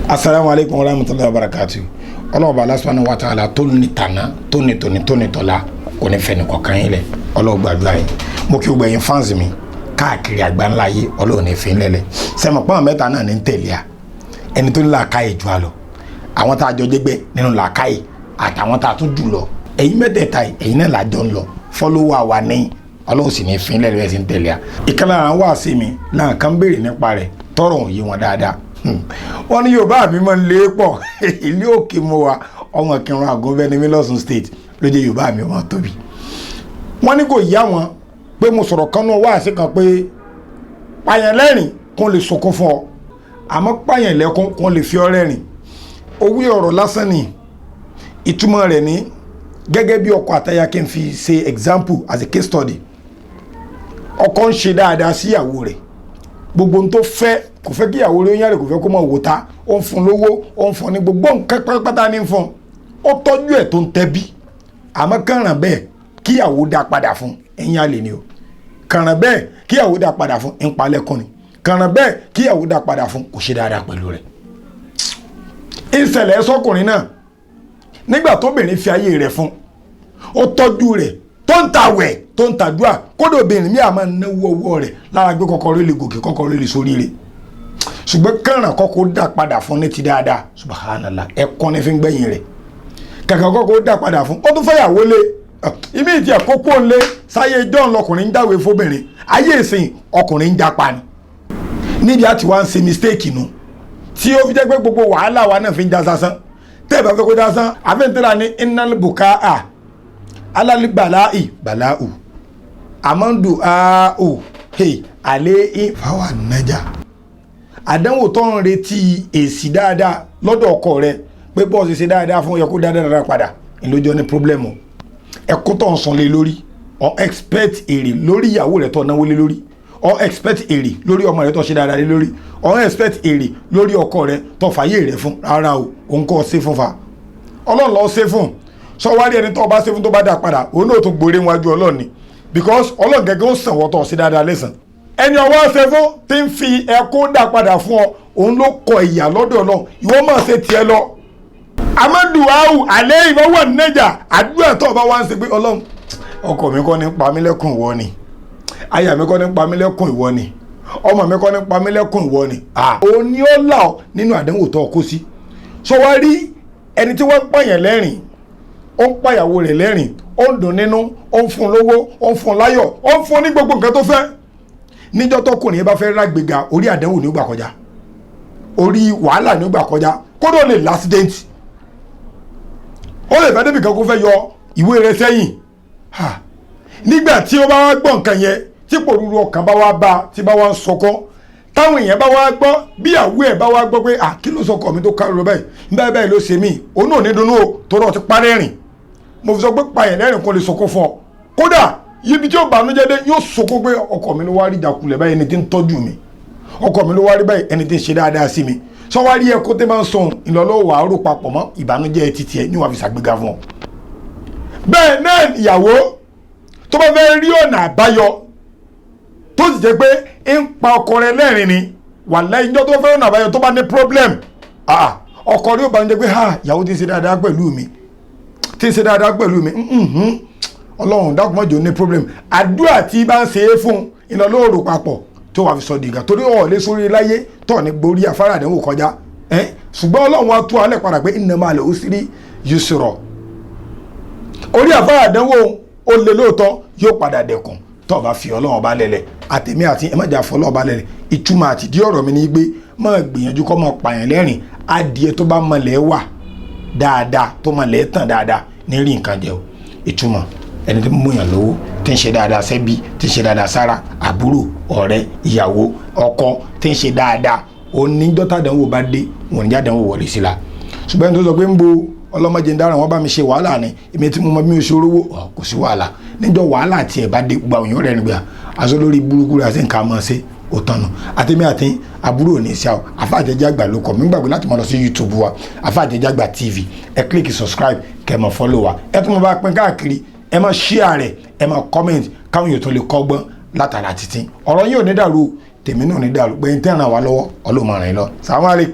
Assalamu alaikum warahmatullahi wabarakatuh. Ọlọ́run Allah subhanahu wa ta'ala tó ní tàná tó ní tọ́lá kò ní fẹ́ni kọ̀ọ̀kan yín lẹ̀. Ọlọ́run gbàdúrà yín. Mo kí gbogbo ẹ̀yin fans mi káàkiri àgbáńlá ayé Ọlọ́run ní fi ń lẹ́lẹ̀. Sẹ́mọ̀ pọ́n mẹ́ta náà ní ń tẹ̀lé à. Ẹni tó ní làákàyè jù á lọ. Àwọn tá a jọ jẹ́gbẹ́ nínú làákàyè àtàwọn tá a tún jù lọ. Ẹ̀yin mẹ́tẹ̀ẹ̀ta ẹ̀yin náà làjọ ń lọ. Follower wa ní Ọlọ́run sì ní fi ń lẹ́lẹ̀ sí ń tẹ̀lé à. Ìkan lára wá sí mi náà kan béèrè nípa rẹ̀ tọ́rọ̀ òye wọn dáadáa. Wọ́n ní Yorùbá mi máa ń lé pọ̀ ilé òkè mo wa ọmọ kírun àgọ́bẹ́ ní Lọ́ṣùn state ló jẹ́ Yorùbá mi ọmọ tóbi. Wọ́n ní kò yá wọn pé mo sọ̀rọ̀ kan náà wá sí kan pé pààyàn lẹ́rìn kó lè sunkún fún ọ àmọ́ pààyàn lẹ́kún kó lè fi ọ rẹ́rìn. Òwe ọ̀rọ̀ lásán ni ìtumọ̀ rẹ̀ ní gẹ́gẹ́ bí ọkọ àtaya kí n fi ṣe example as a case study. Ọkọ ń ṣe dáadáa sí ìyàwó rẹ̀ gbogbo ohun tó fẹ́ kò fẹ́ kí ìyàwó rẹ̀ yára kò fẹ́ kó máa wò ta ó ń fún lówó ó ń fún ní gbogbo nǹkan pátápátá ní fún ó tọ́jú ẹ̀ tó ń tẹ́bí àmọ́ kàràn bẹ́ẹ̀ kí ìyàwó dá padà fún ẹ̀yìn àlè ni o kàràn bẹ́ẹ̀ kí ìyàwó dá padà fún ń palẹ̀kùn ni kàràn bẹ́ẹ̀ kí ìyàwó dá padà fún kò ṣe dáadáa pẹ̀lú rẹ̀. ìṣẹ̀lẹ̀ sọkùnrin náà nígbà tóbìnrin fi ayé rẹ̀ fún ó tọ́jú rẹ̀ tó ń ta wẹ̀ tó ń tàdúrà kódò obìnrin mi àmọ́ náwó ọwọ́ rẹ̀ lára gbé kọ́kọ́rọ́ lè gòkè kọ́kọ́rọ́ lè sórí rẹ̀ ṣùgbọ́n kàràn kọ́kọ́ dá padà fún ní ti dáadáa subhanallah ẹ̀kọ́ ní fi ń gbẹ̀yìn rẹ̀ kàkà kọ́kọ́ dá padà fún ó tún fẹ́yàwó lé ibi ìtì àkókò ńlé sáyé john lọkùnrin ń dáwé fóbìnrin ayé ìsìn ọkùnrin ń japa ni níbi àti wá ń ṣe mistake nu tí ó fi jẹ́ pé gbogbo wàhálà wa náà fi ń já sásán tẹ́ ẹ̀ bá fẹ́ kó já sán àfẹ́ntẹ́ra ní innal bukaa alalibalai balau amandu au hey ale ìfàwà nájà àdánwò tó ń retí èsì dáadáa lọ́dọ̀ ọkọ rẹ pé bọ́ọ̀sì ṣe dáadáa fún yẹ kó dáadáa padà ìlójọ́ ní pírọ́blẹ́mù ẹ̀kọ́ tó ń san lé lórí or expect èrè lórí ìyàwó rẹ̀ tó náwó lé lórí or expect èrè lórí ọmọ rẹ̀ tó ṣe dáadáa lé lórí or expect èrè lórí ọkọ rẹ̀ tó fàyè rẹ̀ fún rárá o òun kọ́ ṣe fún fa Ọlọ́run ló ṣe fún sọ wá rí ẹni tó bá ṣe fún tó bá dà padà òun náà tó gbòòrè wájú Ọlọ́run ni because Ọlọ́run gẹ́gẹ́ ó sàn wọ́n tó ṣe dáadáa lẹ́sàn ẹni ọwọ́ ṣe fún tí ń fi ẹkún dà padà fún ọ òun ló kọ ìyà lọ́dọ̀ Ọlọ́run ìwọ máa ṣe tiẹ̀ lọ amadu ahu alẹ́ ìfọwọ́ nẹ́jà àdúrà tó bá wá ń ṣe pé Ọlọ́run ọkọ mi kọ́ ní pa mí lẹ́kùn ìwọ ni aya mi kọ́ ní pa mí lẹ́kùn ìwọ ni ọmọ mi kọ́ ní pa mí lẹ́kùn ìwọ ni ó ní ó là ọ nínú àdánwò tó kó sí sọ wá rí ẹni tí wọ́n ń pààyàn lẹ́rìn ó ń pàyàwó rẹ̀ lẹ́rìn ó ń dùn nínú ó ń fún lówó ó ń fún láyọ̀ ó ń fún ní gbogbo nǹkan tó fẹ́ níjọ́ tọkùnrin yẹn bá fẹ́ rágbèga orí àdánwò ní ó gbà kọjá orí wàhálà ní ó gbà kọjá kódò lè lásídẹ́ǹtì ó lè fẹ́ débi kan kó fẹ́ yọ ìwé rẹ̀ sẹ́yìn nígbà tí ó bá wá gbọ́ nǹkan yẹn tí pòrúurú ọkàn bá wá bá tí bá wá ń sọkọ́ táwọn èèyàn bá wá gbọ́ bí àwọ ẹ̀ bá wá gbọ́ pé kí ló sọkọ mi tó kárò báyìí báyìí báyìí ló ṣe mí òun náà ní dunnú o tó rọ̀ ti parẹ́ rìn mo fi sọ pé pààyàn lẹ́rìn kan lè sọkọ́ fún ọ kódà ibi tí ó bànújẹ́ dé yóò sọkọ́ pé ọkọ mi ló wá rí ìjàkulẹ̀ báyìí ẹni tí ń tọ́jú mi ọkọ mi ló wá rí báyìí ẹni tí ń ṣe dáadáa sí mi sọ wá rí ẹkọ tẹ́ máa ń sọ̀hún ìlọ́lọ́wọ́ àárò papọ̀ mọ́ ìbànújẹ́ títí ẹ níwàá fi ṣàgbéga fún ọ. bẹ́ẹ̀ náà ìyàwó tó bá fẹ́ rí ọ̀nà àbáyọ tó sì jẹ́ pé ń pa ọkọ rẹ̀ lẹ́rìn ni wàláhì ìjọ tó fẹ́ ọ̀nà àbáyọ tó bá ní problem ọkọ rẹ̀ ó bá ń jẹ́ pé ìyàwó ti ń ṣe dáadáa pẹ̀lú mi Ọlọ́run dákun mọ́jọ ní problem àdúrà tí bá ń ṣe é fún iná lóòrò papọ̀ tó wà fi sọ dìgbà torí ọ̀ọ́lẹ́ sórí láyé tọ̀ ní gborí afárá àdánwò kọjá ṣùgbọ́n Ọlọ́run wa tú alẹ́ padà pé inna ma'al usri yusra orí afárá àdánwò ó lè lóòótọ́ yóò padà dẹ̀kùn tó bá fi Ọlọ́run bá lẹ̀lẹ̀ àtẹ̀mí àti ẹ má jà fọ́ Ọlọ́run bá lẹ̀lẹ̀ ìtumọ̀ àti dí ọ̀rọ̀ mi ní gbé máa gbìyànjú kọ́ máa pààyàn lẹ́rìn adìẹ tó bá mọ̀lẹ́ wà dáadáa tó mọ̀lẹ́ tàn dáadáa ní rí nǹkan jẹ o ìtumọ̀ ẹni tí mú yàn lówó tí ń ṣe dáadáa sẹ́bí tí ń ṣe dáadáa sára àbúrò ọ̀rẹ́ ìyàwó ọkọ tí ń ṣe dáadáa oníjọ́tà àdánwò bá dé wọn ní àdánwò wọlé sí la ṣùgbọ́n ẹni tó sọ pé ń bo ọlọ́mọdé ń dára wọn bá mi ṣe wàhálà ni èmi tí mo mọ bí mo ṣe rówó kò sí wàhálà níjọ́ wàhálà tí ẹ bá dé gba òyìn rẹ̀ nígbà aṣọ lórí burúkú rẹ̀ àti nǹkan mọ̀ ṣe ó tọ̀nà àtẹ̀mí àti àbúrò ní ìṣá o àfàjẹjàgbà ló kọ̀ mí gbàgbé láti máa lọ sí YouTube wa àfàjẹjàgbà TV ẹ kílíkì subscribe kẹ́ mọ̀ follow wa ẹ tún mọ̀ bá pín káàkiri ẹ máa share rẹ̀ ẹ máa comment káwọn yóò tó lè kọ́gbọ́n látara títí ọ̀rọ̀ yóò ní dàrú tèmi náà ní dàrú pé n tẹ́ràn wá lọ́wọ́ ọlọ́mọ rìn lọ sàwọn àlè.